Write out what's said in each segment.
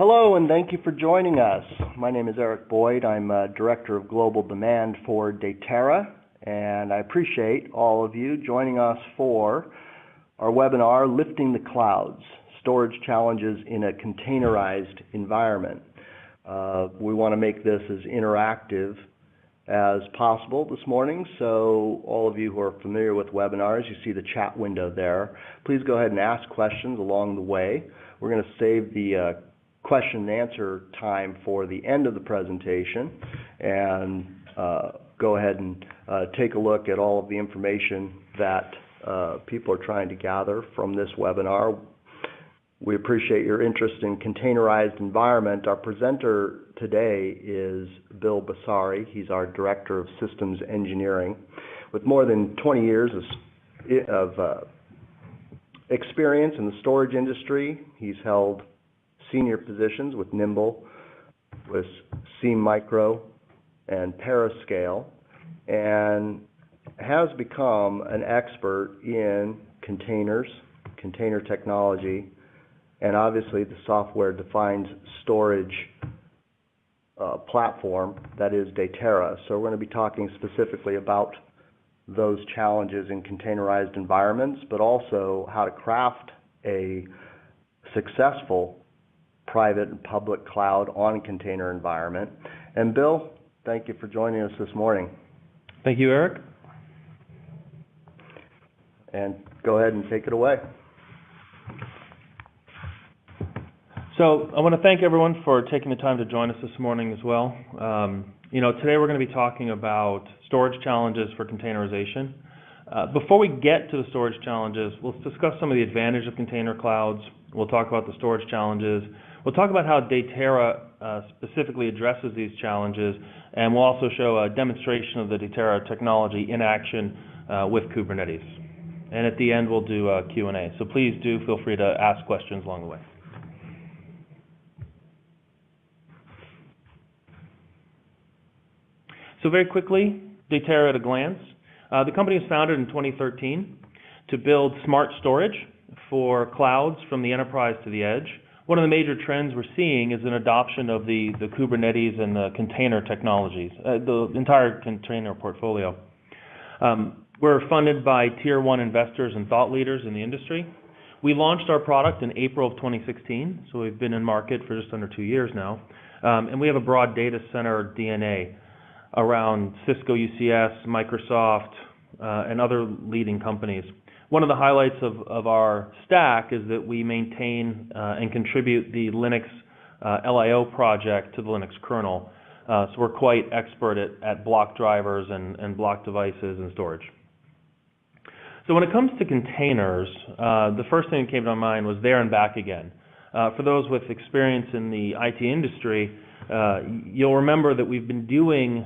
Hello, and thank you for joining us. My name is Eric Boyd. I'm Director of Global Demand for Datera, and I appreciate all of you joining us for our webinar, Lifting the Clouds, Storage Challenges in a Containerized Environment. We want to make this as interactive as possible this morning, so all of you who are familiar with webinars, you see the chat window there. Please go ahead and ask questions along the way. We're going to save the question and answer time for the end of the presentation and go ahead and take a look at all of the information that people are trying to gather from this webinar. We appreciate your interest in containerized environment. Our presenter today is Bill Basari. He's our Director of Systems Engineering. With more than 20 years of experience in the storage industry, he's held senior positions with Nimble, with SeaMicro, and Parascale, and has become an expert in containers, container technology, and obviously the software-defined storage platform that is Datera. So we're going to be talking specifically about those challenges in containerized environments, but also how to craft a successful private and public cloud on container environment. And Bill, thank you for joining us this morning. Thank you, Eric. And go ahead and take it away. So I want to thank everyone for taking the time to join us this morning as well. Today we're going to be talking about storage challenges for containerization. Before we get to the storage challenges, we'll discuss some of the advantages of container clouds. We'll talk about the storage challenges. We'll talk about how Dateera specifically addresses these challenges, and we'll also show a demonstration of the DeTerra technology in action with Kubernetes. And at the end, we'll do a Q&A. So please do feel free to ask questions along the way. So very quickly, Dateera at a glance. The company was founded in 2013 to build smart storage for clouds from the enterprise to the edge. One of the major trends we're seeing is an adoption of the Kubernetes and the container technologies, the entire container portfolio. We're funded by Tier 1 investors and thought leaders in the industry. We launched our product in April of 2016, so we've been in market for just under 2 years now. And we have a broad data center DNA around Cisco, UCS, Microsoft, and other leading companies. One of the highlights of our stack is that we maintain and contribute the Linux LIO project to the Linux kernel. So we're quite expert at block drivers and block devices and storage. So when it comes to containers, the first thing that came to my mind was there and back again. For those with experience in the IT industry, you'll remember that we've been doing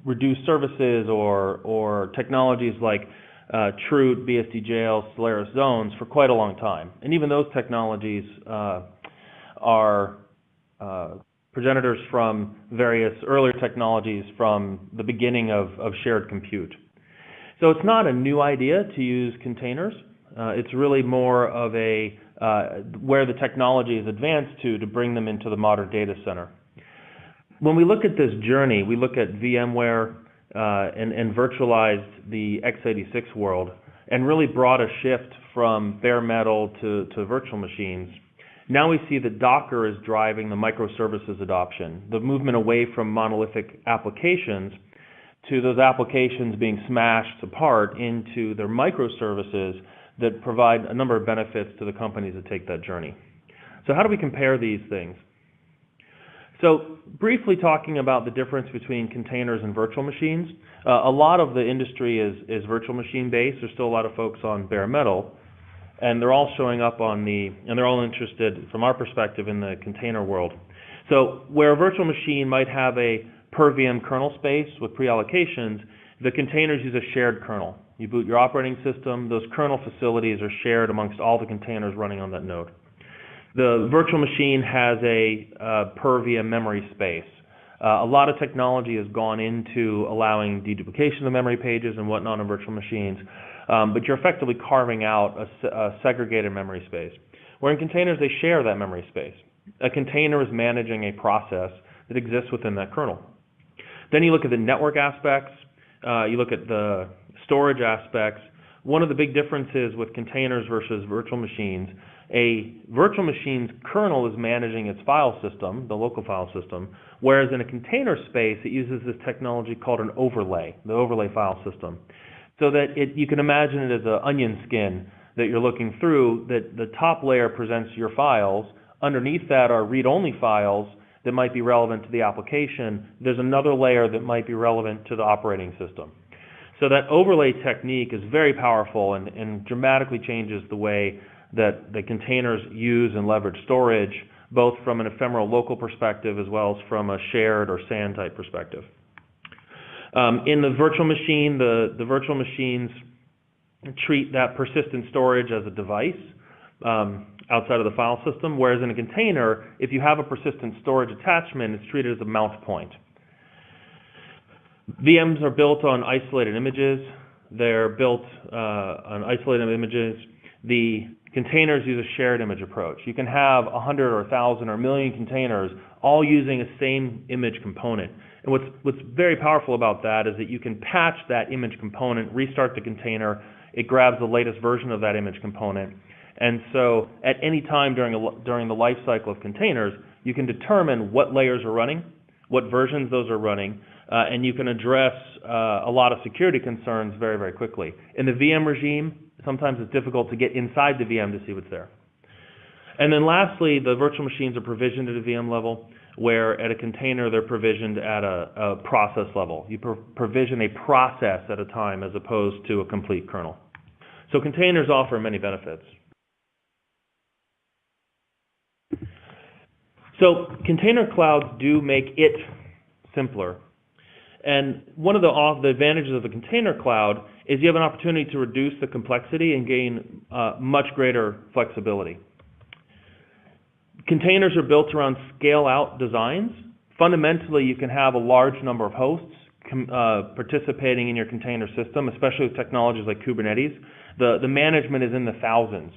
reduced services or technologies like Truth, BSD-jail, Solaris zones for quite a long time. And even those technologies are progenitors from various earlier technologies from the beginning of shared compute. So it's not a new idea to use containers. It's really more of a where the technology is advanced to bring them into the modern data center. When we look at this journey, we look at VMware and virtualized the x86 world and really brought a shift from bare metal to virtual machines. Now we see that Docker is driving the microservices adoption, the movement away from monolithic applications to those applications being smashed apart into their microservices that provide a number of benefits to the companies that take that journey. So how do we compare these things? So briefly talking about the difference between containers and virtual machines, a lot of the industry is virtual machine based. There's still a lot of folks on bare metal, and they're all showing up and they're all interested from our perspective in the container world. So where a virtual machine might have a per VM kernel space with pre-allocations, the containers use a shared kernel. You boot your operating system, those kernel facilities are shared amongst all the containers running on that node. The virtual machine has a per VM memory space. A lot of technology has gone into allowing deduplication of memory pages and whatnot on virtual machines, but you're effectively carving out a segregated memory space. Where in containers, they share that memory space. A container is managing a process that exists within that kernel. Then you look at the network aspects, you look at the storage aspects. One of the big differences with containers versus virtual machines, a virtual machine's kernel is managing its file system, the local file system, whereas in a container space, it uses this technology called an overlay, the overlay file system. So that you can imagine it as an onion skin that you're looking through, that the top layer presents your files. Underneath that are read-only files that might be relevant to the application. There's another layer that might be relevant to the operating system. So that overlay technique is very powerful and dramatically changes the way that the containers use and leverage storage, both from an ephemeral local perspective as well as from a shared or SAN type perspective. In the virtual machine, the virtual machines treat that persistent storage as a device outside of the file system, whereas in a container, if you have a persistent storage attachment, it's treated as a mount point. VMs are built on isolated images. They're built on isolated images. The containers use a shared image approach. You can have 100 or 1,000 or 1 million containers all using a same image component. And what's very powerful about that is that you can patch that image component, restart the container, it grabs the latest version of that image component. And so at any time during the life cycle of containers, you can determine what layers are running, what versions those are running, and you can address a lot of security concerns very, very quickly. In the VM regime, sometimes it's difficult to get inside the VM to see what's there. And then lastly, the virtual machines are provisioned at a VM level, where at a container they're provisioned at a process level. You provision a process at a time as opposed to a complete kernel. So containers offer many benefits. So container clouds do make it simpler. And one of the advantages of the container cloud is you have an opportunity to reduce the complexity and gain much greater flexibility. Containers are built around scale-out designs. Fundamentally, you can have a large number of hosts participating in your container system, especially with technologies like Kubernetes. The management is in the thousands,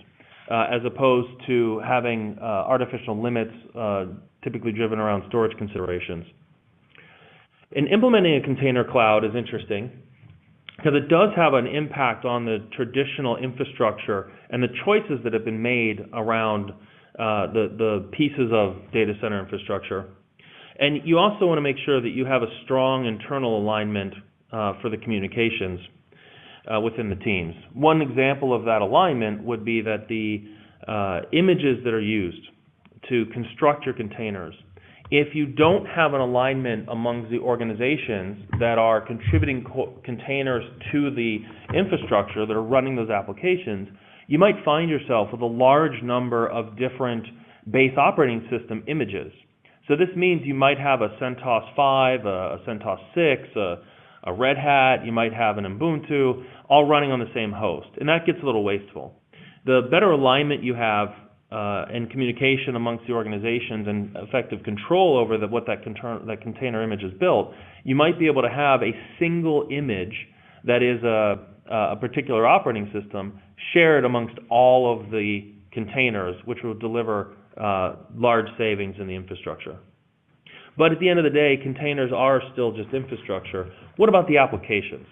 as opposed to having artificial limits typically driven around storage considerations. And implementing a container cloud is interesting because it does have an impact on the traditional infrastructure and the choices that have been made around the pieces of data center infrastructure. And you also want to make sure that you have a strong internal alignment for the communications within the teams. One example of that alignment would be that the images that are used to construct your containers, if you don't have an alignment amongst the organizations that are contributing containers to the infrastructure that are running those applications, you might find yourself with a large number of different base operating system images. So this means you might have a CentOS 5, a CentOS 6, a Red Hat, you might have an Ubuntu, all running on the same host. And that gets a little wasteful. The better alignment you have and communication amongst the organizations and effective control over what that container image is built, you might be able to have a single image that is a particular operating system shared amongst all of the containers, which will deliver large savings in the infrastructure. But at the end of the day, containers are still just infrastructure. What about the applications?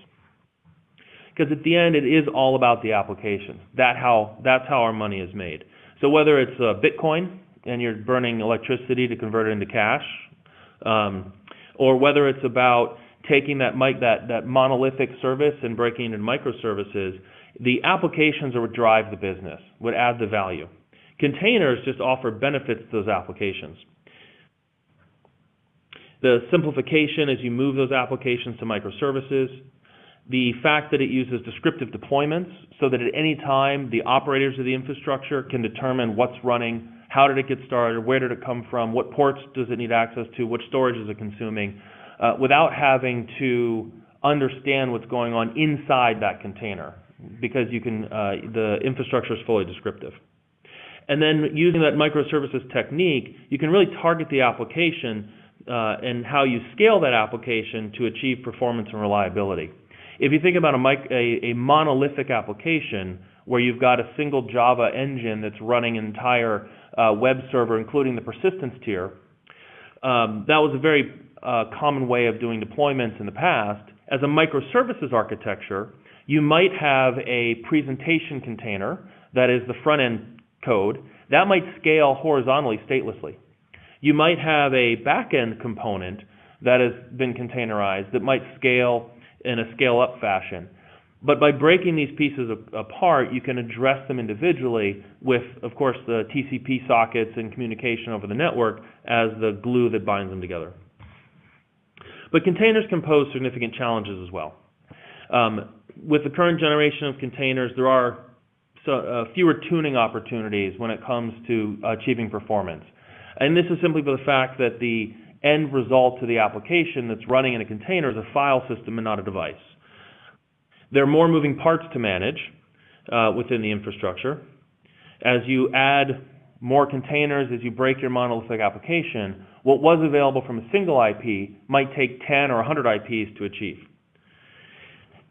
Because at the end, it is all about the applications. That's how our money is made. So whether it's Bitcoin and you're burning electricity to convert it into cash, or whether it's about taking that monolithic service and breaking it into microservices, the applications are what drive the business, what add the value. Containers just offer benefits to those applications. The simplification as you move those applications to microservices, the fact that it uses descriptive deployments so that at any time the operators of the infrastructure can determine what's running, how did it get started, where did it come from, what ports does it need access to, which storage is it consuming, without having to understand what's going on inside that container, because you can the infrastructure is fully descriptive. And then using that microservices technique, you can really target the application and how you scale that application to achieve performance and reliability. If you think about a monolithic application where you've got a single Java engine that's running an entire web server, including the persistence tier. That was a very common way of doing deployments in the past. As a microservices architecture, you might have a presentation container that is the front-end code. That might scale horizontally statelessly. You might have a back-end component that has been containerized that might scale in a scale-up fashion. But by breaking these pieces apart, you can address them individually with, of course, the TCP sockets and communication over the network as the glue that binds them together. But containers can pose significant challenges as well. With the current generation of containers, there are fewer tuning opportunities when it comes to achieving performance. And this is simply by the fact that the end result to the application that's running in a container is a file system and not a device. There are more moving parts to manage within the infrastructure. As you add more containers, as you break your monolithic application, what was available from a single IP might take 10 or 100 IPs to achieve.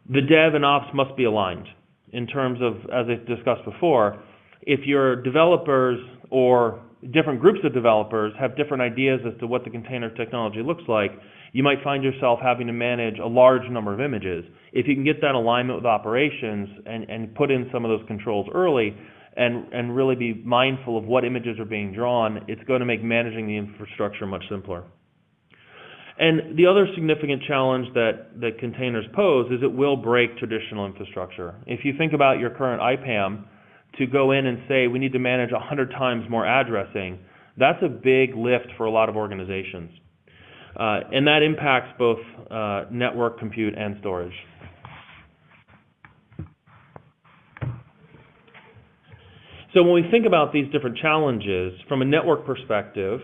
The dev and ops must be aligned in terms of, as I discussed before, if your developers or different groups of developers have different ideas as to what the container technology looks like, you might find yourself having to manage a large number of images. If you can get that alignment with operations and put in some of those controls early and really be mindful of what images are being drawn, it's going to make managing the infrastructure much simpler. And the other significant challenge that containers pose is it will break traditional infrastructure. If you think about your current IPAM, to go in and say we need to manage 100 times more addressing, that's a big lift for a lot of organizations. And that impacts both network, compute, and storage. So when we think about these different challenges, from a network perspective,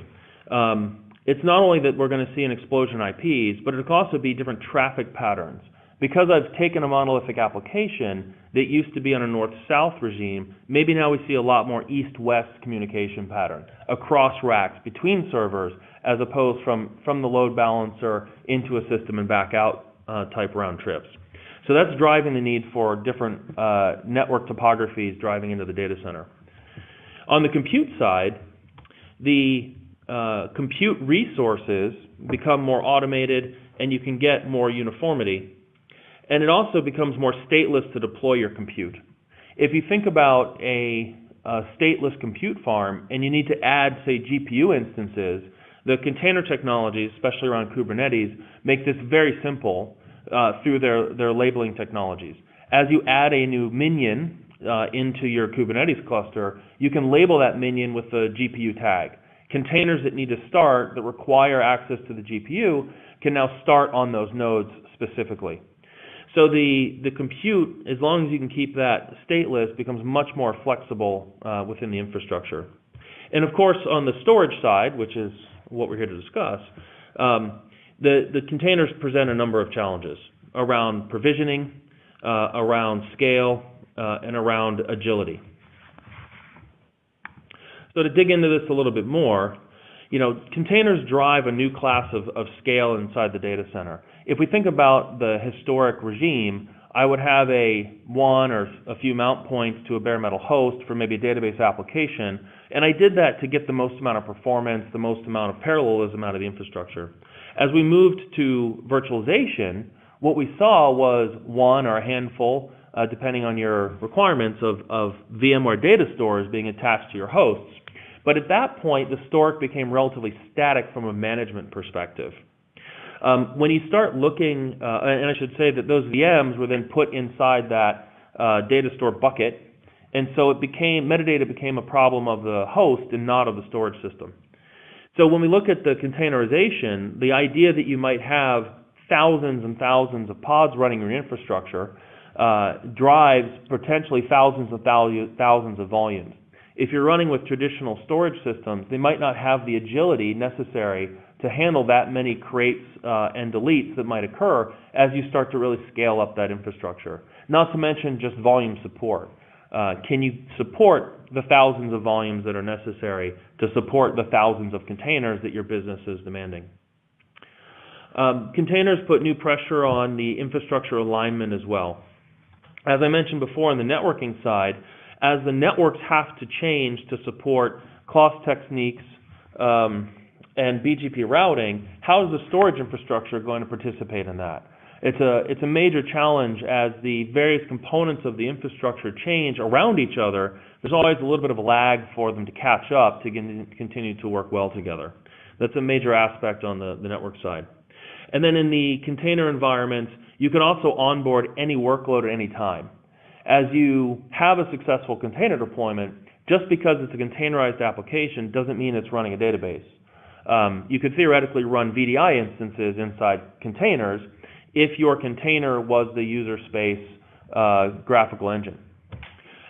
it's not only that we're going to see an explosion in IPs, but it could also be different traffic patterns. Because I've taken a monolithic application that used to be on a north-south regime, maybe now we see a lot more east-west communication pattern across racks between servers, as opposed from the load balancer into a system and back out type round trips. So that's driving the need for different network topographies driving into the data center. On the compute side, the compute resources become more automated and you can get more uniformity. And it also becomes more stateless to deploy your compute. If you think about a stateless compute farm and you need to add, say, GPU instances, the container technologies, especially around Kubernetes, make this very simple through their labeling technologies. As you add a new minion into your Kubernetes cluster, you can label that minion with the GPU tag. Containers that need to start, that require access to the GPU, can now start on those nodes specifically. So the compute, as long as you can keep that stateless, becomes much more flexible within the infrastructure. And of course, on the storage side, which is what we're here to discuss, the containers present a number of challenges around provisioning, around scale, and around agility. So to dig into this a little bit more, containers drive a new class of scale inside the data center. If we think about the historic regime, I would have one or a few mount points to a bare metal host for maybe a database application, and I did that to get the most amount of performance, the most amount of parallelism out of the infrastructure. As we moved to virtualization, what we saw was one or a handful, depending on your requirements, of VMware data stores being attached to your hosts. But at that point, the storage became relatively static from a management perspective. When you start looking, and I should say that those VMs were then put inside that data store bucket, and so metadata became a problem of the host and not of the storage system. So when we look at the containerization, the idea that you might have thousands and thousands of pods running your infrastructure drives potentially thousands of volumes. If you're running with traditional storage systems, they might not have the agility necessary to handle that many creates and deletes that might occur as you start to really scale up that infrastructure. Not to mention just volume support. Can you support the thousands of volumes that are necessary to support the thousands of containers that your business is demanding? Containers put new pressure on the infrastructure alignment as well. As I mentioned before on the networking side, as the networks have to change to support CLOS techniques and BGP routing, how is the storage infrastructure going to participate in that? It's a major challenge as the various components of the infrastructure change around each other. There's always a little bit of a lag for them to catch up to continue to work well together. That's a major aspect on the network side. And then in the container environment, you can also onboard any workload at any time. As you have a successful container deployment, just because it's a containerized application doesn't mean it's running a database. You could theoretically run VDI instances inside containers if your container was the user space graphical engine.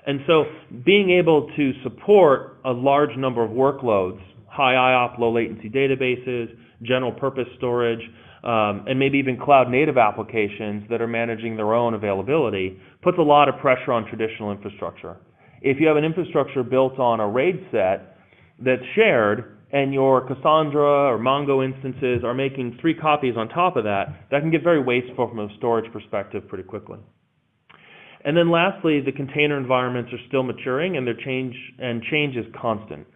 And so being able to support a large number of workloads, high IOP, low latency databases, general purpose storage, and maybe even cloud native applications that are managing their own availability puts a lot of pressure on traditional infrastructure. If you have an infrastructure built on a RAID set that's shared and your Cassandra or Mongo instances are making 3 copies on top of that, that can get very wasteful from a storage perspective pretty quickly. And then lastly, the container environments are still maturing and change is constant.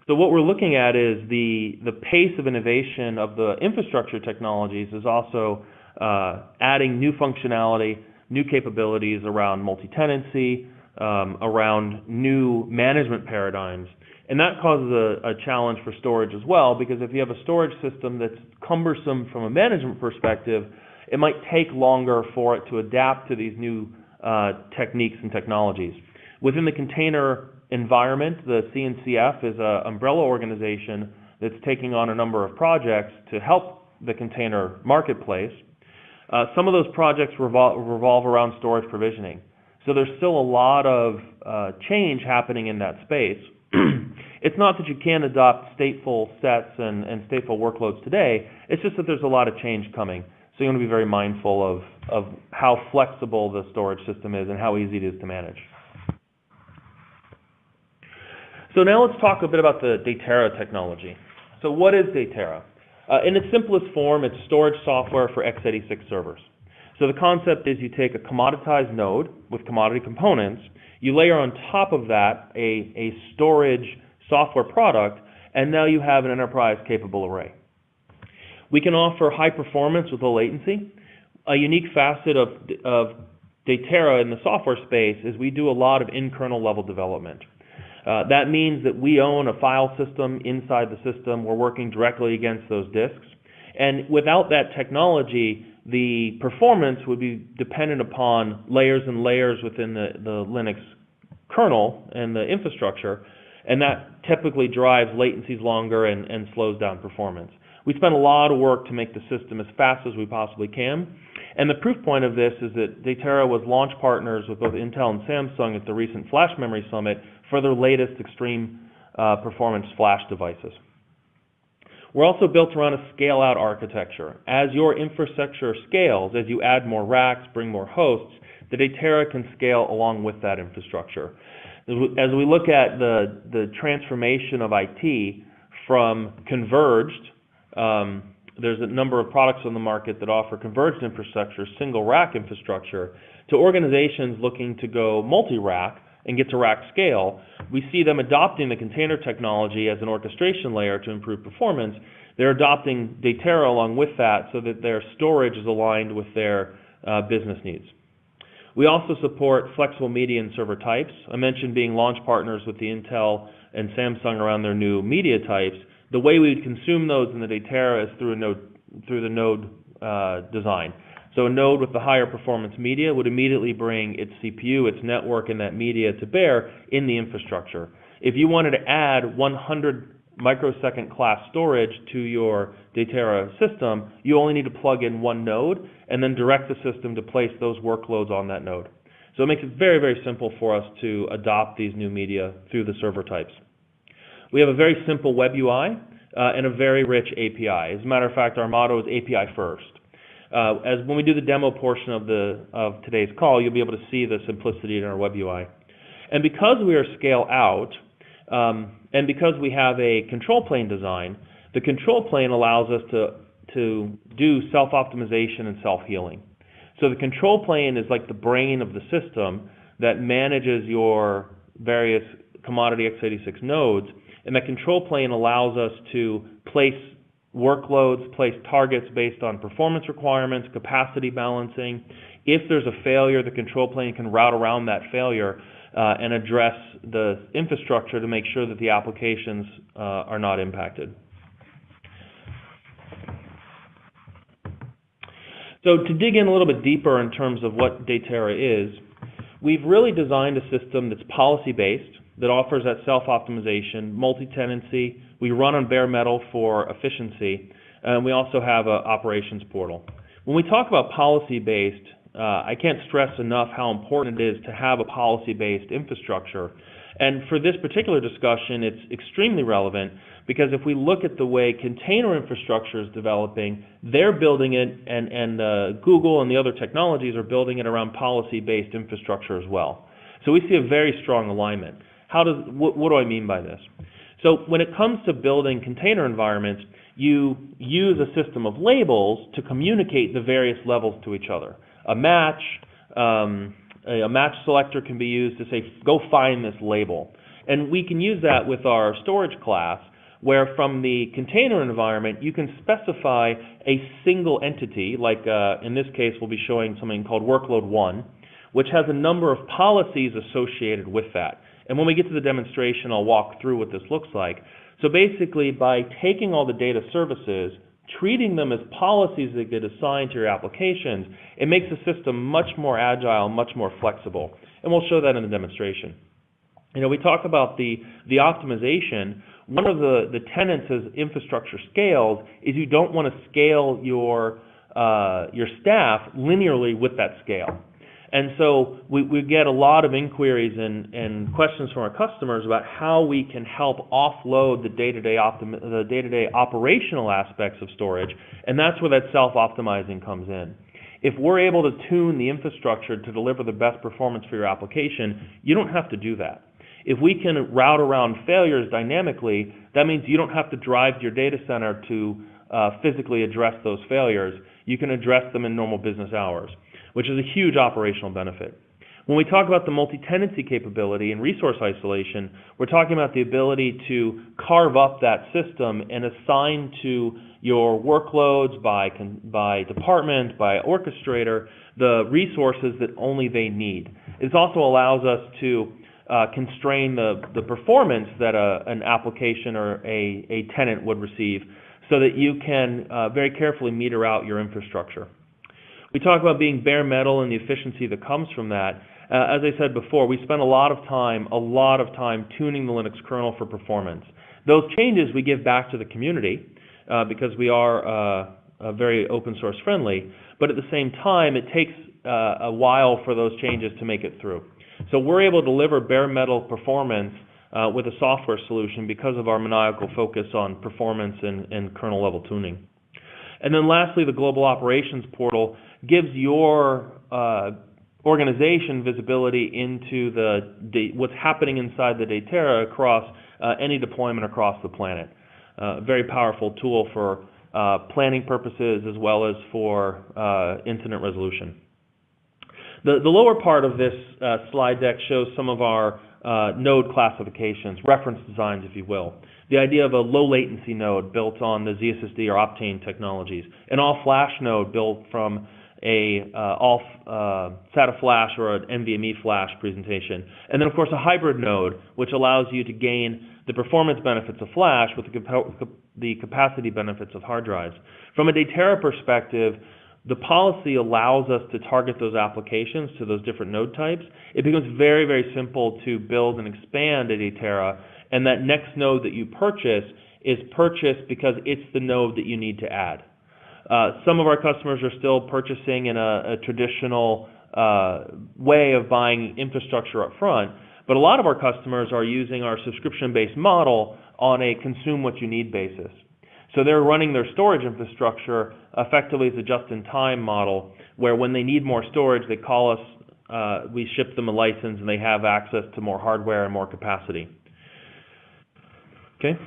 So what we're looking at is the pace of innovation of the infrastructure technologies is also adding new functionality, new capabilities around multi-tenancy, around new management paradigms. And that causes a challenge for storage as well, because if you have a storage system that's cumbersome from a management perspective, it might take longer for it to adapt to these new techniques and technologies. Within the container environment, the CNCF is an umbrella organization that's taking on a number of projects to help the container marketplace. Some of those projects revolve around storage provisioning. So there's still a lot of change happening in that space. It's not that you can't adopt stateful sets and stateful workloads today, it's just that there's a lot of change coming. So you want to be very mindful of how flexible the storage system is and how easy it is to manage. So now let's talk a bit about the Dateera technology. So what is Dateera? In its simplest form, it's storage software for x86 servers. So the concept is you take a commoditized node with commodity components, you layer on top of that a storage software product, and now you have an enterprise-capable array. We can offer high performance with low latency. A unique facet of Dateera in the software space is we do a lot of in-kernel level development. That means that we own a file system inside the system. We're working directly against those disks. And without that technology, the performance would be dependent upon layers and layers within the Linux kernel and the infrastructure, and that typically drives latencies longer and slows down performance. We spend a lot of work to make the system as fast as we possibly can, and the proof point of this is that Dateera was launch partners with both Intel and Samsung at the recent Flash Memory Summit for their latest extreme performance flash devices. We're also built around a scale-out architecture. As your infrastructure scales, as you add more racks, bring more hosts, the Dateera can scale along with that infrastructure. As we look at the transformation of IT from converged, there's a number of products on the market that offer converged infrastructure, single rack infrastructure, to organizations looking to go multi-rack and get to rack scale. We see them adopting the container technology as an orchestration layer to improve performance. They're adopting Dateera along with that so that their storage is aligned with their business needs. We also support flexible media and server types. I mentioned being launch partners with the Intel and Samsung around their new media types. The way we would consume those in the Dateera is through the node design. So a node with the higher performance media would immediately bring its CPU, its network, and that media to bear in the infrastructure. If you wanted to add 100 microsecond class storage to your Dateera system, you only need to plug in one node and then direct the system to place those workloads on that node. So it makes it very, very simple for us to adopt these new media through the server types. We have a very simple web UI and a very rich API. As a matter of fact, our motto is API first. As when we do the demo portion of today's call, you'll be able to see the simplicity in our web UI. And because we are scale out, and because we have a control plane design, the control plane allows us to do self-optimization and self-healing. So the control plane is like the brain of the system that manages your various commodity x86 nodes, and that control plane allows us to place workloads, place targets based on performance requirements, capacity balancing. If there's a failure, the control plane can route around that failure and address the infrastructure to make sure that the applications are not impacted. So to dig in a little bit deeper in terms of what Datera is, we've really designed a system that's policy-based, that offers that self-optimization, multi-tenancy. We run on bare metal for efficiency, and we also have an operations portal. When we talk about policy-based, I can't stress enough how important it is to have a policy-based infrastructure. And for this particular discussion, it's extremely relevant because if we look at the way container infrastructure is developing, they're building it, and Google and the other technologies are building it around policy-based infrastructure as well. So we see a very strong alignment. What do I mean by this? So when it comes to building container environments, you use a system of labels to communicate the various levels to each other. A match selector can be used to say, go find this label. And we can use that with our storage class, where from the container environment, you can specify a single entity, like in this case, we'll be showing something called workload 1, which has a number of policies associated with that. And when we get to the demonstration, I'll walk through what this looks like. So basically, by taking all the data services, treating them as policies that get assigned to your applications, it makes the system much more agile, much more flexible. And we'll show that in the demonstration. You know, we talk about the optimization. One of the tenets as infrastructure scales is you don't want to scale your staff linearly with that scale. And so we get a lot of inquiries and questions from our customers about how we can help offload the day-to-day operational aspects of storage, and that's where that self-optimizing comes in. If we're able to tune the infrastructure to deliver the best performance for your application, you don't have to do that. If we can route around failures dynamically, that means you don't have to drive to your data center to physically address those failures. You can address them in normal business hours, which is a huge operational benefit. When we talk about the multi-tenancy capability and resource isolation, we're talking about the ability to carve up that system and assign to your workloads by department, by orchestrator, the resources that only they need. It also allows us to constrain the performance that an application or a tenant would receive so that you can very carefully meter out your infrastructure. We talk about being bare metal and the efficiency that comes from that. As I said before, we spend a lot of time tuning the Linux kernel for performance. Those changes we give back to the community because we are very open source friendly, but at the same time, it takes a while for those changes to make it through. So we're able to deliver bare metal performance with a software solution because of our maniacal focus on performance and kernel level tuning. And then lastly, the global operations portal gives your organization visibility into what's happening inside the Datera across any deployment across the planet. Very powerful tool for planning purposes as well as for incident resolution. The lower part of this slide deck shows some of our node classifications, reference designs, if you will. The idea of a low latency node built on the ZSSD or Optane technologies, an all-flash node built from a SATA flash or an NVMe flash presentation, and then of course a hybrid node which allows you to gain the performance benefits of flash with the capacity benefits of hard drives. From a Datera perspective, the policy allows us to target those applications to those different node types. It becomes very, very simple to build and expand a Datera, and that next node that you purchase is purchased because it's the node that you need to add. Some of our customers are still purchasing in a traditional way of buying infrastructure up front, but a lot of our customers are using our subscription-based model on a consume-what-you-need basis. So they're running their storage infrastructure effectively as a just-in-time model, where when they need more storage, they call us, we ship them a license, and they have access to more hardware and more capacity. Okay?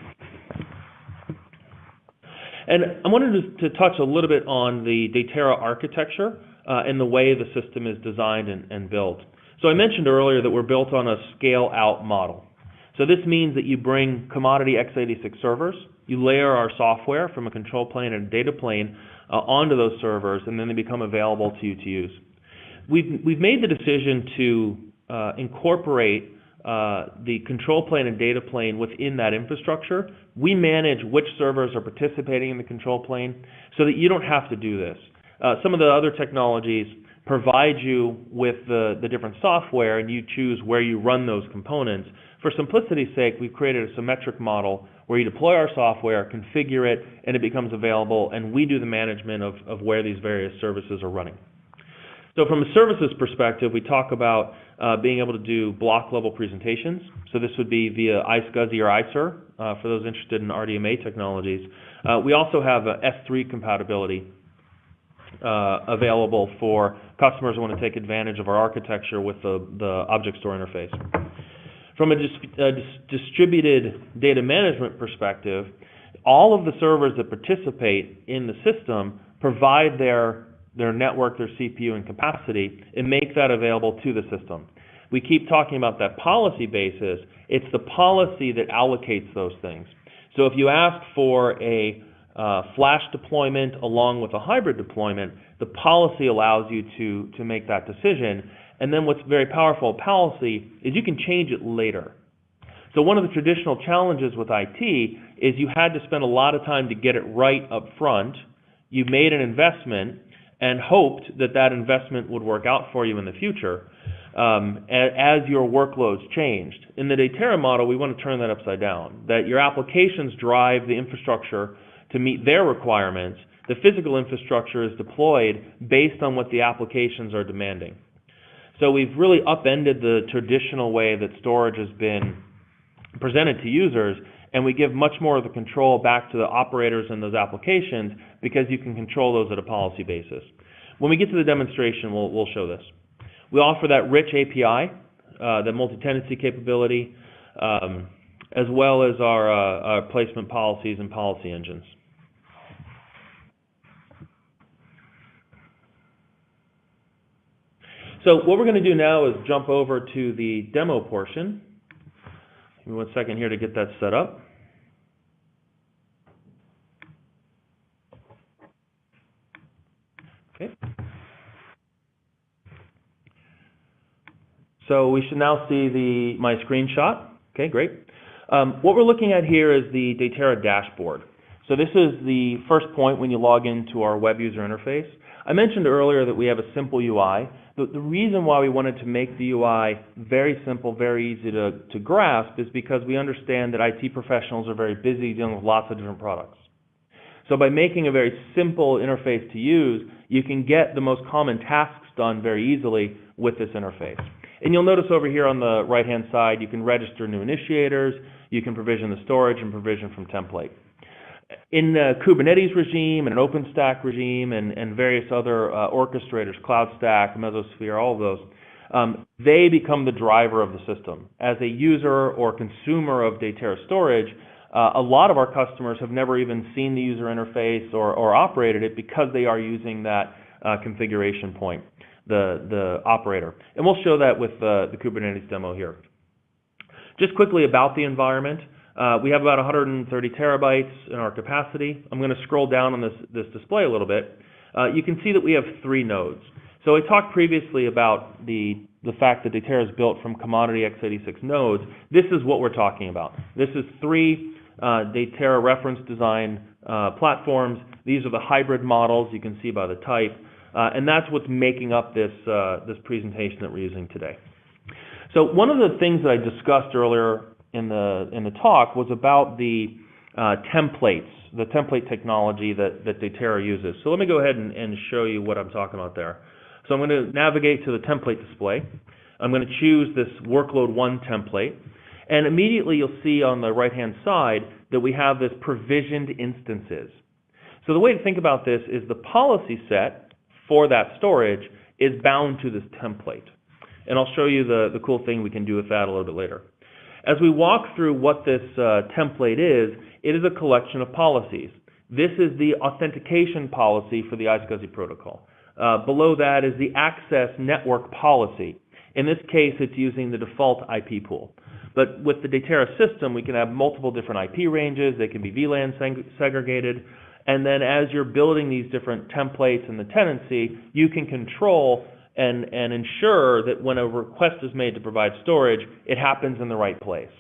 And I wanted to touch a little bit on the DeTerra architecture. in the way the system is designed and built. So I mentioned earlier that we're built on a scale-out model. So this means that you bring commodity x86 servers, you layer our software from a control plane and a data plane onto those servers, and then they become available to you to use. We've made the decision to incorporate the control plane and data plane within that infrastructure. We manage which servers are participating in the control plane so that you don't have to do this. Some of the other technologies provide you with the different software, and you choose where you run those components. For simplicity's sake, we've created a symmetric model where you deploy our software, configure it, and it becomes available, and we do the management of where these various services are running. So from a services perspective, we talk about being able to do block-level presentations. So this would be via iSCSI or ISER for those interested in RDMA technologies. We also have S3 compatibility available for customers who want to take advantage of our architecture with the object store interface. From a distributed data management perspective, all of the servers that participate in the system provide their network, their CPU, and capacity, and make that available to the system. We keep talking about that policy basis. It's the policy that allocates those things. So if you ask for a flash deployment along with a hybrid deployment, the policy allows you to make that decision. And then what's very powerful about policy is you can change it later. So one of the traditional challenges with IT is you had to spend a lot of time to get it right up front. You made an investment and hoped that that investment would work out for you in the future as your workloads changed. In the Datera model, we want to turn that upside down, that your applications drive the infrastructure to meet their requirements. The physical infrastructure is deployed based on what the applications are demanding. So we've really upended the traditional way that storage has been presented to users, and we give much more of the control back to the operators in those applications because you can control those at a policy basis. When we get to the demonstration, we'll show this. We offer that rich API, the multi-tenancy capability, as well as our placement policies and policy engines. So what we're going to do now is jump over to the demo portion. Give me 1 second here to get that set up. Okay. So we should now see my screenshot. Okay, great. What we're looking at here is the Datera dashboard. So this is the first point when you log into our web user interface. I mentioned earlier that we have a simple UI. The reason why we wanted to make the UI very simple, very easy to grasp is because we understand that IT professionals are very busy dealing with lots of different products. So by making a very simple interface to use, you can get the most common tasks done very easily with this interface. And you'll notice over here on the right-hand side, you can register new initiators, you can provision the storage and provision from template. In the Kubernetes regime and an OpenStack regime and various other orchestrators, CloudStack, Mesosphere, all of those, they become the driver of the system. As a user or consumer of Datera storage, a lot of our customers have never even seen the user interface or operated it because they are using that configuration point, the operator. And we'll show that with the Kubernetes demo here. Just quickly about the environment. We have about 130 terabytes in our capacity. I'm going to scroll down on this display a little bit. You can see that we have 3 nodes. So I talked previously about the fact that Datera is built from commodity x86 nodes. This is what we're talking about. This is 3 Datera reference design platforms. These are the hybrid models you can see by the type. And that's what's making up this presentation that we're using today. So one of the things that I discussed earlier in the talk was about the templates, the template technology that Datera uses. So let me go ahead and show you what I'm talking about there. So I'm going to navigate to the template display. I'm going to choose this workload 1 template. And immediately you'll see on the right-hand side that we have this provisioned instances. So the way to think about this is the policy set for that storage is bound to this template. And I'll show you the cool thing we can do with that a little bit later. As we walk through what this template is, it is a collection of policies. This is the authentication policy for the iSCSI protocol. Below that is the access network policy. In this case, it's using the default IP pool. But with the Datera system, we can have multiple different IP ranges. They can be VLAN segregated. And then as you're building these different templates in the tenancy, you can control and ensure that when a request is made to provide storage, it happens in the right place.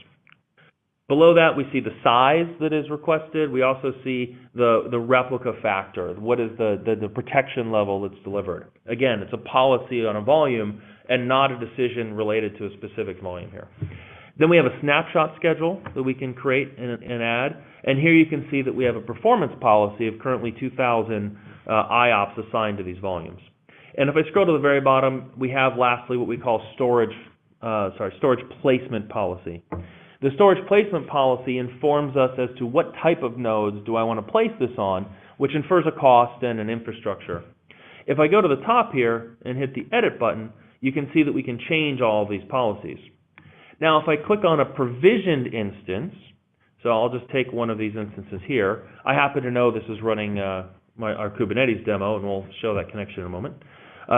Below that, we see the size that is requested. We also see the replica factor. What is the protection level that's delivered? Again, it's a policy on a volume and not a decision related to a specific volume here. Then we have a snapshot schedule that we can create and add. And here you can see that we have a performance policy of currently 2,000 IOPS assigned to these volumes. And if I scroll to the very bottom, we have lastly what we call storage placement policy. The storage placement policy informs us as to what type of nodes do I want to place this on, which infers a cost and an infrastructure. If I go to the top here and hit the edit button, you can see that we can change all of these policies. Now, if I click on a provisioned instance, so I'll just take one of these instances here. I happen to know this is running our Kubernetes demo, and we'll show that connection in a moment.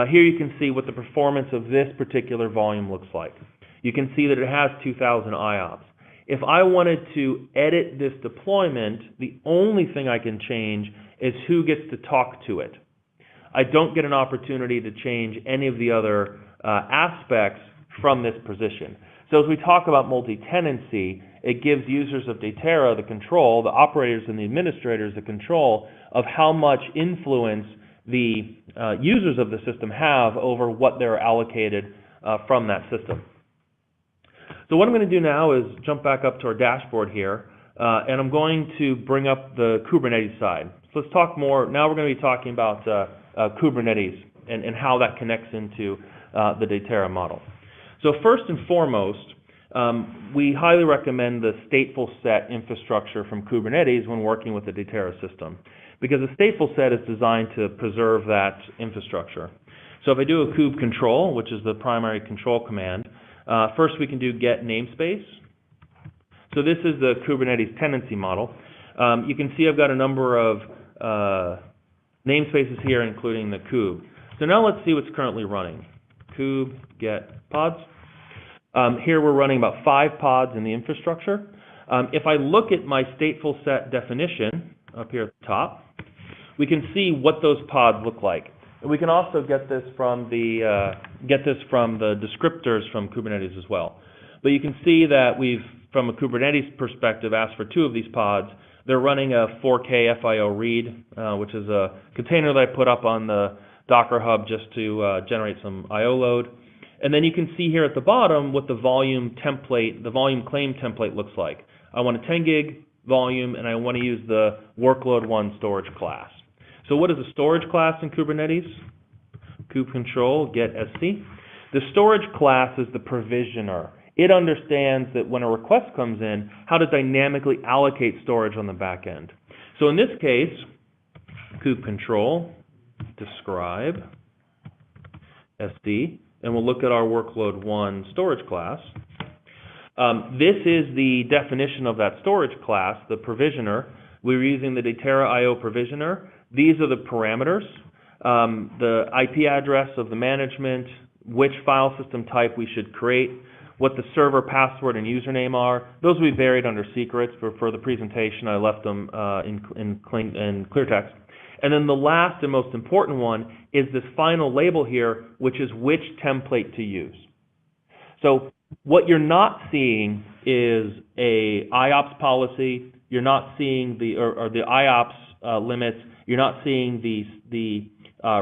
Here you can see what the performance of this particular volume looks like. You can see that it has 2,000 IOPS. If I wanted to edit this deployment, the only thing I can change is who gets to talk to it. I don't get an opportunity to change any of the other aspects from this position. So as we talk about multi-tenancy, it gives users of Datera the control, the operators and the administrators the control of how much influence the users of the system have over what they're allocated from that system. So what I'm going to do now is jump back up to our dashboard here, and I'm going to bring up the Kubernetes side. So let's talk more. Now we're going to be talking about Kubernetes and how that connects into the Datera model. So first and foremost, we highly recommend the stateful set infrastructure from Kubernetes when working with the Datera system, because the stateful set is designed to preserve that infrastructure. So if I do a kube control, which is the primary control command, first we can do get namespace. So this is the Kubernetes tenancy model. You can see I've got a number of namespaces here, including the kube. So now let's see what's currently running. Kube get pods. Here we're running about 5 pods in the infrastructure. If I look at my stateful set definition up here at the top, we can see what those pods look like. And we can also get this from the descriptors from Kubernetes as well. But you can see that we've, from a Kubernetes perspective, asked for 2 of these pods. They're running a 4K FIO read, which is a container that I put up on the Docker Hub just to generate some IO load. And then you can see here at the bottom what the volume template, the volume claim template looks like. I want a 10 gig volume, and I want to use the workload 1 storage class. So what is a storage class in Kubernetes? Kube control, get SC. The storage class is the provisioner. It understands that when a request comes in, how to dynamically allocate storage on the back end. So in this case, kube control, describe, SC, and we'll look at our workload 1 storage class. This is the definition of that storage class, the provisioner. We're using the Datera IO provisioner. These are the parameters, the IP address of the management, which file system type we should create, what the server password and username are. Those will be buried under secrets, but for the presentation I left them in clear text. And then the last and most important one is this final label here, which is which template to use. So what you're not seeing is a IOPS policy. You're not seeing the IOPS limits. You're not seeing the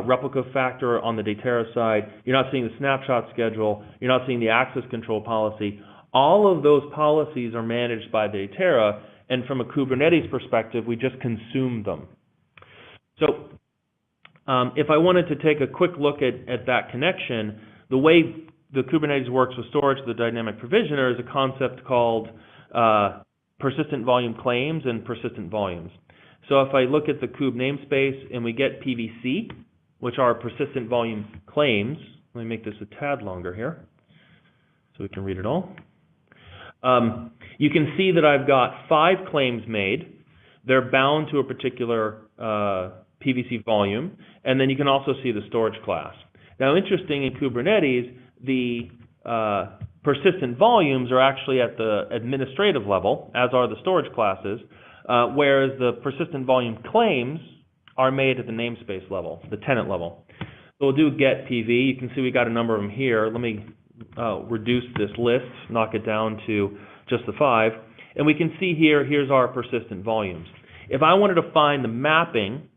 replica factor on the Datera side. You're not seeing the snapshot schedule. You're not seeing the access control policy. All of those policies are managed by the Datera, and from a Kubernetes perspective, we just consume them. So if I wanted to take a quick look at that connection, the way the Kubernetes works with storage, the dynamic provisioner, is a concept called persistent volume claims and persistent volumes. So if I look at the kube namespace and we get PVC, which are persistent volume claims, let me make this a tad longer here so we can read it all. You can see that I've got 5 claims made. They're bound to a particular PVC volume, and then you can also see the storage class. Now, interesting, in Kubernetes, the persistent volumes are actually at the administrative level, as are the storage classes, whereas the persistent volume claims are made at the namespace level, the tenant level. So we'll do get PV. You can see we got a number of them here. Let me reduce this list, knock it down to just the 5. And we can see here, here's our persistent volumes. If I wanted to find the mapping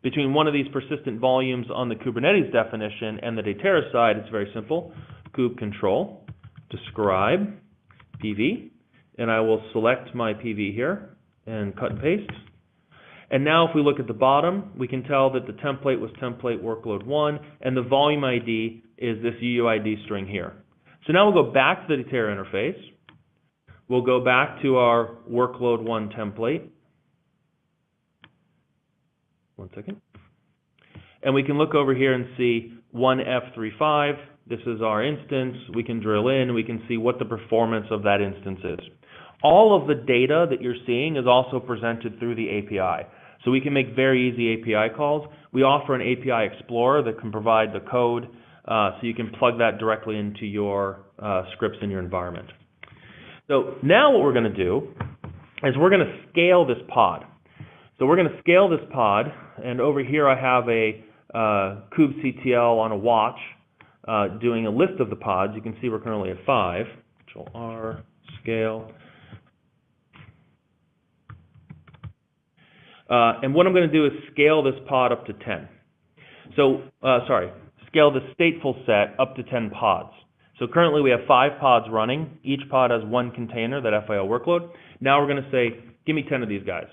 between one of these persistent volumes on the Kubernetes definition and the Datera side, it's very simple. Kube control, describe PV, and I will select my PV here and cut and paste. And now if we look at the bottom, we can tell that the template was template workload 1, and the volume ID is this UUID string here. So now we'll go back to the Datera interface. We'll go back to our workload 1 template. One second. And we can look over here and see 1F35. This is our instance. We can drill in. We can see what the performance of that instance is. All of the data that you're seeing is also presented through the API. So we can make very easy API calls. We offer an API Explorer that can provide the code, so you can plug that directly into your scripts in your environment. So now what we're going to do is we're going to scale this pod. So we're going to scale this pod, and over here I have a kubectl on a watch doing a list of the pods. You can see we're currently at 5. Control R, scale. And what I'm going to do is scale this pod up to 10. So, scale the stateful set up to 10 pods. So currently we have 5 pods running. Each pod has 1 container, that FIO workload. Now we're going to say, give me 10 of these guys.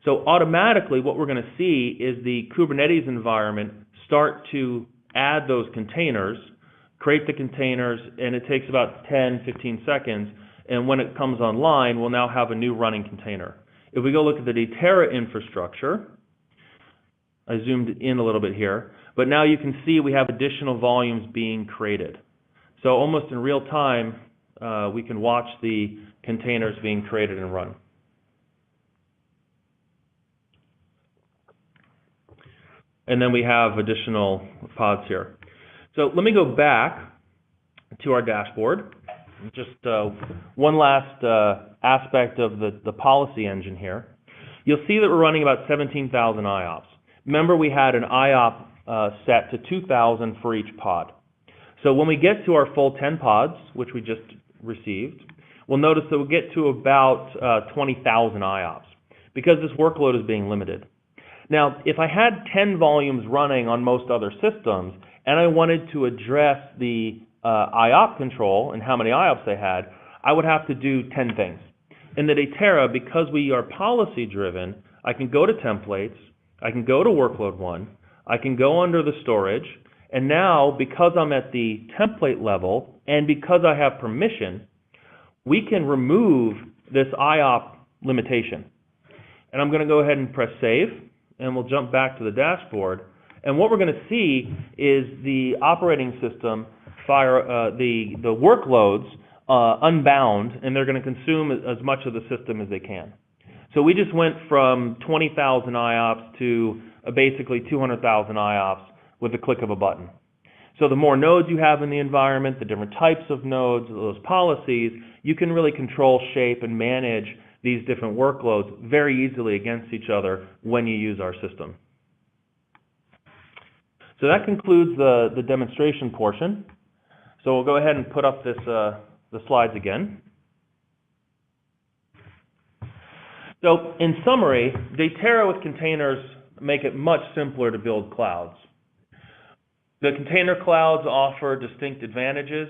So automatically what we're going to see is the Kubernetes environment start to add those containers, create the containers, and it takes about 10, 15 seconds. And when it comes online, we'll now have a new running container. If we go look at the Datera infrastructure, I zoomed in a little bit here, but now you can see we have additional volumes being created. So almost in real time, we can watch the containers being created and run. And then we have additional pods here. So let me go back to our dashboard. Just one last aspect of the policy engine here. You'll see that we're running about 17,000 IOPS. Remember, we had an IOP set to 2,000 for each pod. So when we get to our full 10 pods, which we just received, we'll notice that we'll get to about 20,000 IOPS because this workload is being limited. Now, if I had 10 volumes running on most other systems and I wanted to address the IOP control and how many IOPS they had, I would have to do 10 things. In the Datera, because we are policy driven, I can go to templates, I can go to workload 1, I can go under the storage, and now because I'm at the template level and because I have permission, we can remove this IOP limitation. And I'm going to go ahead and press save, and we'll jump back to the dashboard. And what we're going to see is the operating system fire the workloads unbound, and they're going to consume as much of the system as they can. So we just went from 20,000 IOPS to basically 200,000 IOPS with the click of a button. So the more nodes you have in the environment, the different types of nodes, those policies, you can really control, shape, and manage these different workloads very easily against each other when you use our system. So that concludes the demonstration portion. So we'll go ahead and put up this, the slides again. So in summary, Datera with containers make it much simpler to build clouds. The container clouds offer distinct advantages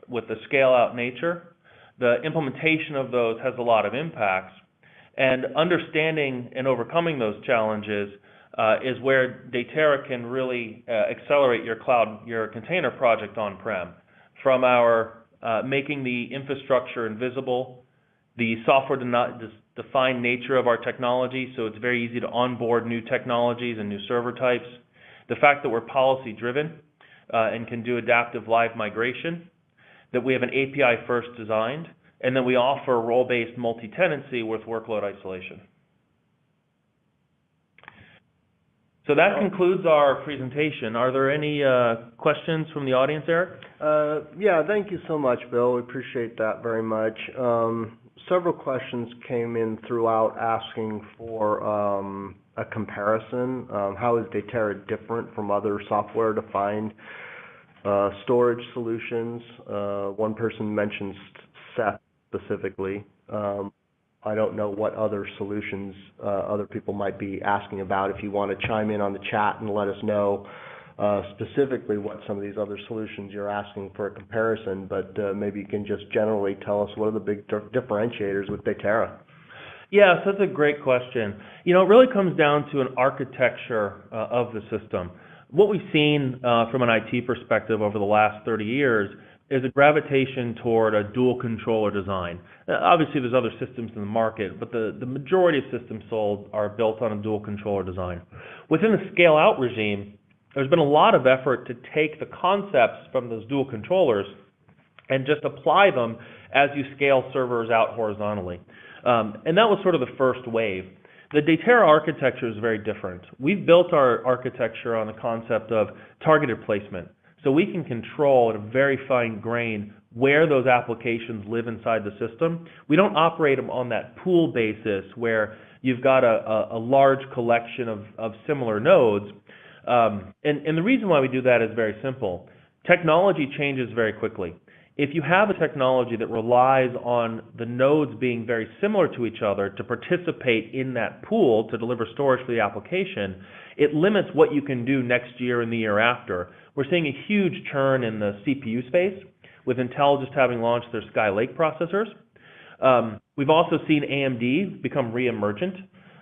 with the scale-out nature. The implementation of those has a lot of impacts. And understanding and overcoming those challenges is where Datera can really accelerate your container project on-prem. From our making the infrastructure invisible, the software-defined nature of our technology, so it's very easy to onboard new technologies and new server types. The fact that we're policy-driven and can do adaptive live migration, that we have an API first designed, and then we offer role-based multi-tenancy with workload isolation. So that concludes our presentation. Are there any questions from the audience, Eric? Yeah, thank you so much, Bill. We appreciate that very much. Several questions came in throughout asking for a comparison. How is Datera different from other software-defined storage solutions? One person mentioned Ceph specifically. I don't know what other solutions other people might be asking about. If you want to chime in on the chat and let us know specifically what some of these other solutions you're asking for a comparison, but maybe you can just generally tell us what are the big differentiators with Datera. Yeah, so that's a great question. You know, it really comes down to an architecture of the system. What we've seen from an IT perspective over the last 30 years is a gravitation toward a dual controller design. Obviously, there's other systems in the market, but the majority of systems sold are built on a dual controller design. Within the scale-out regime, there's been a lot of effort to take the concepts from those dual controllers and just apply them as you scale servers out horizontally. And that was sort of the first wave. The Dateera architecture is very different. We've built our architecture on the concept of targeted placement. So we can control at a very fine grain where those applications live inside the system. We don't operate them on that pool basis where you've got a large collection of similar nodes. And the reason why we do that is very simple. Technology changes very quickly. If you have a technology that relies on the nodes being very similar to each other to participate in that pool to deliver storage for the application, it limits what you can do next year and the year after. We're seeing a huge churn in the CPU space, with Intel just having launched their Skylake processors. We've also seen AMD become re-emergent.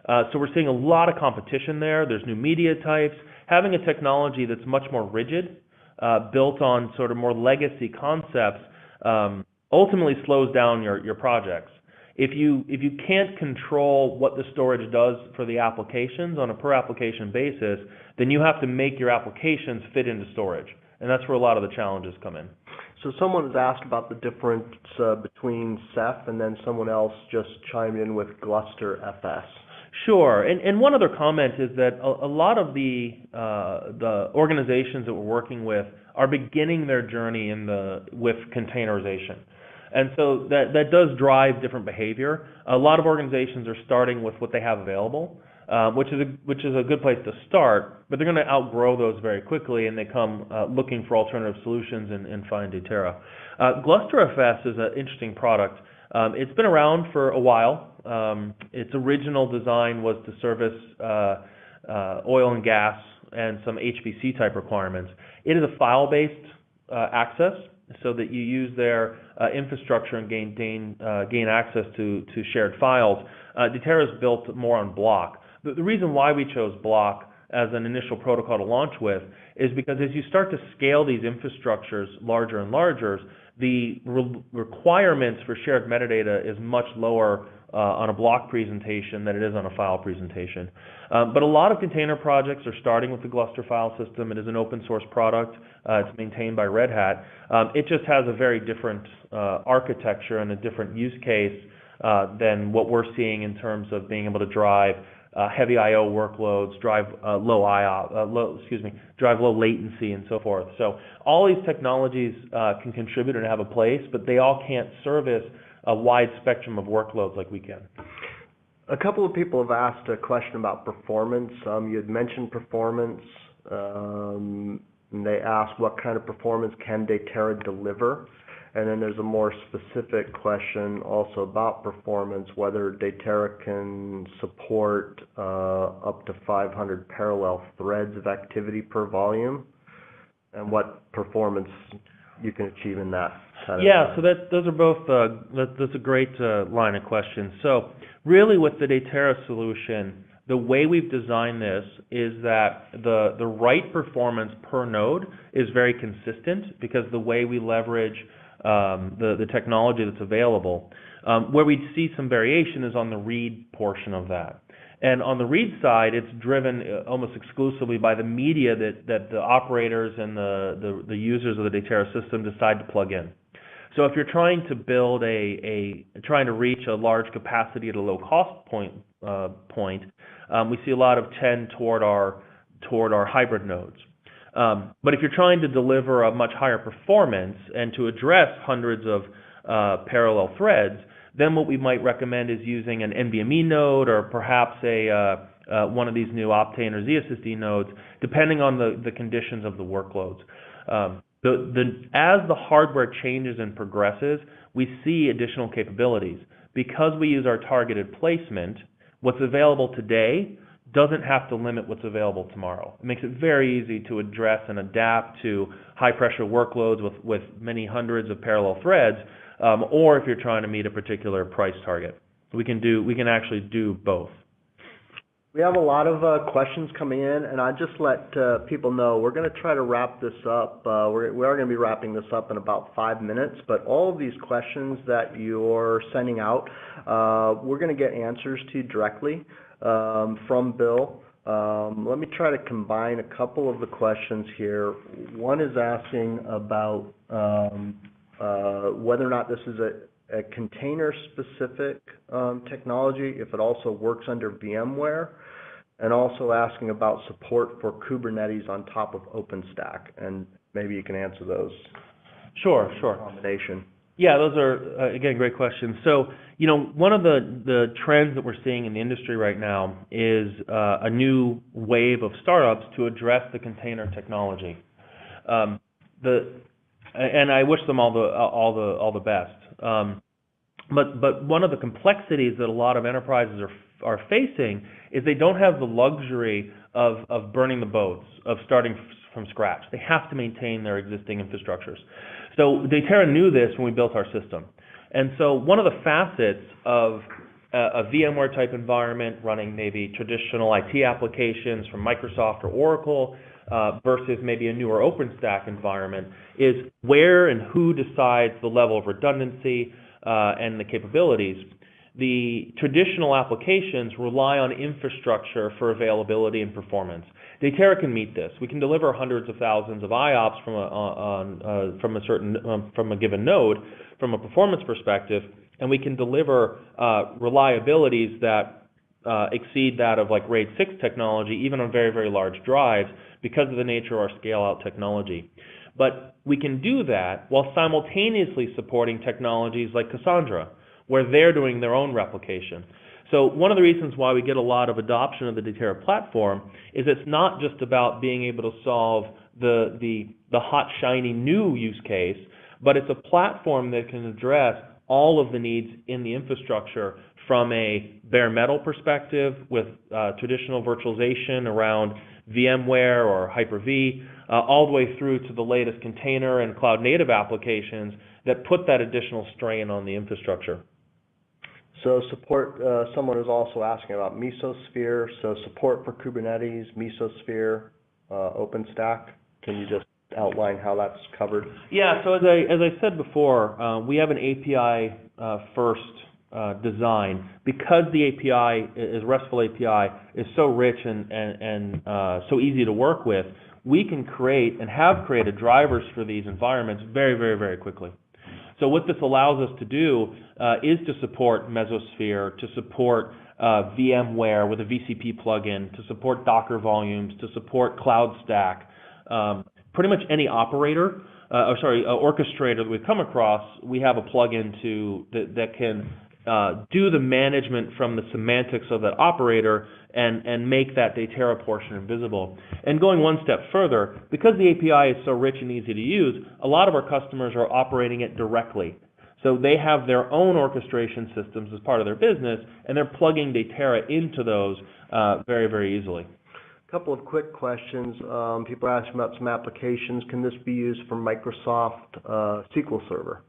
So we're seeing a lot of competition there. There's new media types. Having a technology that's much more rigid, built on sort of more legacy concepts, ultimately slows down your projects. If you can't control what the storage does for the applications on a per application basis, then you have to make your applications fit into storage. And that's where a lot of the challenges come in. So someone has asked about the difference between Ceph, and then someone else just chimed in with Gluster FS. Sure, and one other comment is that a lot of the organizations that we're working with are beginning their journey with containerization. And so that does drive different behavior. A lot of organizations are starting with what they have available, which is a good place to start, but they're going to outgrow those very quickly, and they come looking for alternative solutions and find Datera. Gluster FS is an interesting product. It's been around for a while. Its original design was to service oil and gas and some HPC type requirements. It is a file-based access, so that you use their infrastructure and gain access to shared files. Datera is built more on block. The reason why we chose block as an initial protocol to launch with is because as you start to scale these infrastructures larger and larger, the requirements for shared metadata is much lower on a block presentation than it is on a file presentation. But a lot of container projects are starting with the Gluster file system. It is an open source product. It's maintained by Red Hat. It just has a very different architecture and a different use case than what we're seeing in terms of being able to drive heavy I/O workloads, drive low latency, and so forth. So all these technologies can contribute and have a place, but they all can't service a wide spectrum of workloads like we can. A couple of people have asked a question about performance. You had mentioned performance, and they asked what kind of performance can Datera deliver? And then there's a more specific question also about performance, whether Datera can support up to 500 parallel threads of activity per volume, and what performance you can achieve in that. Yeah, so those are both, that's a great line of questions. So really with the Datera solution, the way we've designed this is that the right performance per node is very consistent because the way we leverage the technology that's available. Where we see some variation is on the read portion of that. And on the read side, it's driven almost exclusively by the media that the operators and the users of the Datera system decide to plug in. So if you're trying to build trying to reach a large capacity at a low cost point, we see a lot of tend toward our toward our hybrid nodes. But if you're trying to deliver a much higher performance and to address hundreds of parallel threads, then what we might recommend is using an NVMe node or perhaps one of these new Optane or zSSD nodes, depending on the conditions of the workloads. As the hardware changes and progresses, we see additional capabilities. Because we use our targeted placement, what's available today doesn't have to limit what's available tomorrow. It makes it very easy to address and adapt to high-pressure workloads with many hundreds of parallel threads, or if you're trying to meet a particular price target. We can actually do both. We have a lot of questions coming in, and I just let people know we're going to try to wrap this up. We are going to be wrapping this up in about 5 minutes, but all of these questions that you're sending out, we're going to get answers to directly from Bill. Let me try to combine a couple of the questions here. One is asking about whether or not this is a container-specific technology, if it also works under VMware, and also asking about support for Kubernetes on top of OpenStack. And maybe you can answer those. Sure. Combination. Yeah, those are, again, great questions. So, one of the trends that we're seeing in the industry right now is a new wave of startups to address the container technology. And I wish them all the best. But one of the complexities that a lot of enterprises are facing is they don't have the luxury of burning the boats, of starting from scratch. They have to maintain their existing infrastructures. So Datera knew this when we built our system. And so one of the facets of a VMware type environment running maybe traditional IT applications from Microsoft or Oracle versus maybe a newer OpenStack environment is where and who decides the level of redundancy and the capabilities. The traditional applications rely on infrastructure for availability and performance. Datera can meet this. We can deliver hundreds of thousands of IOPS from a given node from a performance perspective, and we can deliver reliabilities that exceed that of like RAID 6 technology, even on very, very large drives, because of the nature of our scale-out technology. But we can do that while simultaneously supporting technologies like Cassandra, where they're doing their own replication. So one of the reasons why we get a lot of adoption of the Datera platform is it's not just about being able to solve the hot, shiny new use case, but it's a platform that can address all of the needs in the infrastructure from a bare metal perspective with traditional virtualization around VMware or Hyper-V, all the way through to the latest container and cloud-native applications that put that additional strain on the infrastructure. So support, someone is also asking about Mesosphere, so support for Kubernetes, Mesosphere, OpenStack. Can you just outline how that's covered? Yeah, so as I said before, we have an API first design. Because the API is RESTful API is so rich and so easy to work with, we can create and have created drivers for these environments very, very, very quickly. So what this allows us to do is to support Mesosphere, to support VMware with a VCP plugin, to support Docker volumes, to support CloudStack. Pretty much any orchestrator that we've come across, we have a plugin that can do the management from the semantics of that operator and make that Datera portion invisible. And going one step further, because the API is so rich and easy to use, a lot of our customers are operating it directly. So they have their own orchestration systems as part of their business, and they're plugging Datera into those very, very easily. A couple of quick questions. People are asking about some applications. Can this be used for Microsoft SQL Server?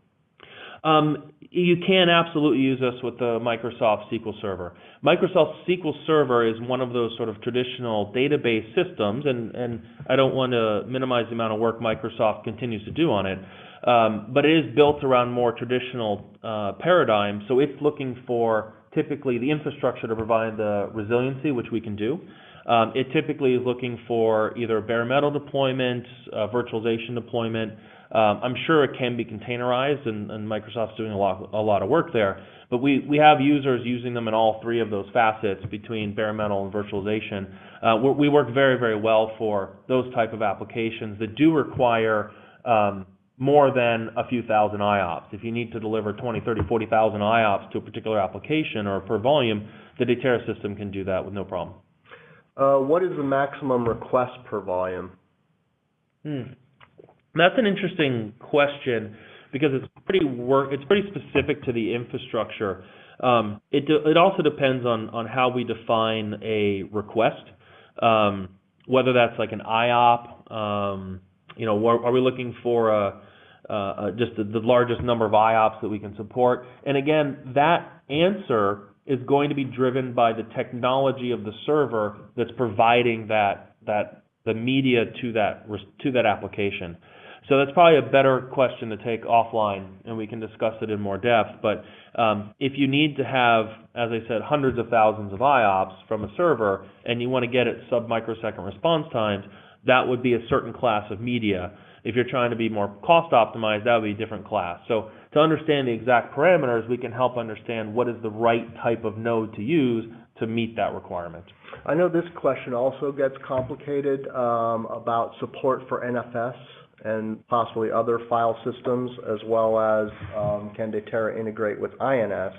You can absolutely use this with the Microsoft SQL Server. Microsoft SQL Server is one of those sort of traditional database systems, and I don't want to minimize the amount of work Microsoft continues to do on it, but it is built around more traditional paradigms, so it's looking for typically the infrastructure to provide the resiliency, which we can do. It typically is looking for either bare metal deployment, virtualization deployment, I'm sure it can be containerized, and Microsoft's doing a lot of work there. But we have users using them in all three of those facets between bare metal and virtualization. We work very, very well for those type of applications that do require more than a few thousand IOPS. If you need to deliver 20, 30, 40,000 IOPS to a particular application or per volume, the Dateera system can do that with no problem. What is the maximum request per volume? That's an interesting question because it's pretty specific to the infrastructure. It also depends on how we define a request, whether that's like an IOP. Are we looking for just the largest number of IOPS that we can support? And again, that answer is going to be driven by the technology of the server that's providing the media to that application. So that's probably a better question to take offline, and we can discuss it in more depth. But if you need to have, as I said, hundreds of thousands of IOPS from a server, and you want to get it sub-microsecond response times, that would be a certain class of media. If you're trying to be more cost optimized, that would be a different class. So to understand the exact parameters, we can help understand what is the right type of node to use to meet that requirement. I know this question also gets complicated about support for NFS and possibly other file systems, as well as can Dateera integrate with NIS.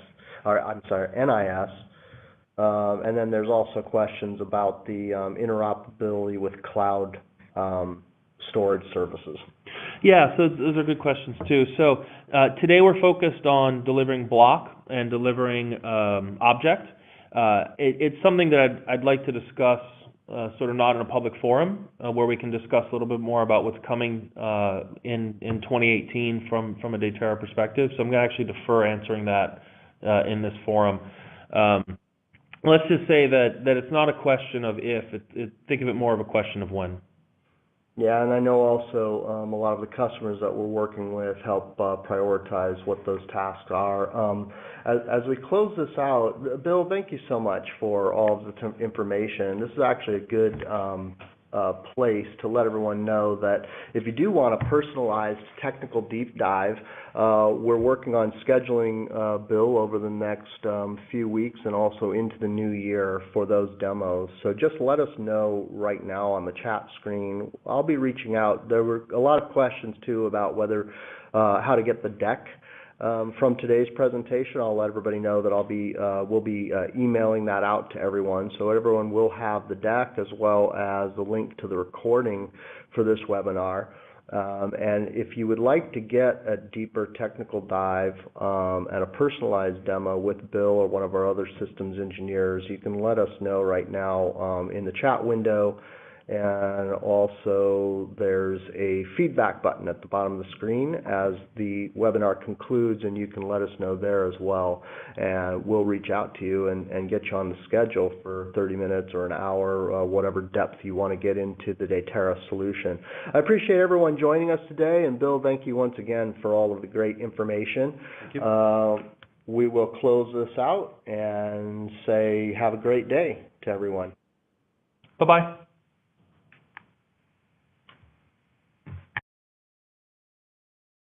And then there's also questions about the interoperability with cloud storage services. Yeah, so those are good questions too. So today we're focused on delivering block and delivering object. It's something that I'd like to discuss sort of not in a public forum where we can discuss a little bit more about what's coming in 2018 from a Dateera perspective. So I'm going to actually defer answering that in this forum. Let's just say that it's not a question of if. Think of it more of a question of when. Yeah, and I know also a lot of the customers that we're working with help prioritize what those tasks are. As we close this out, Bill, thank you so much for all of the information. This is actually a good place to let everyone know that if you do want a personalized technical deep dive, we're working on scheduling Bill over the next few weeks and also into the new year for those demos. So just let us know right now on the chat screen. I'll be reaching out. There were a lot of questions too about whether how to get the deck from today's presentation. I'll let everybody know that we'll be emailing that out to everyone, so everyone will have the deck as well as the link to the recording for this webinar. And if you would like to get a deeper technical dive and a personalized demo with Bill or one of our other systems engineers, you can let us know right now in the chat window. And also there's a feedback button at the bottom of the screen as the webinar concludes, and you can let us know there as well. And we'll reach out to you and get you on the schedule for 30 minutes or an hour, whatever depth you want to get into the Dateera solution. I appreciate everyone joining us today, and Bill, thank you once again for all of the great information. Thank you. We will close this out and say have a great day to everyone. Bye-bye.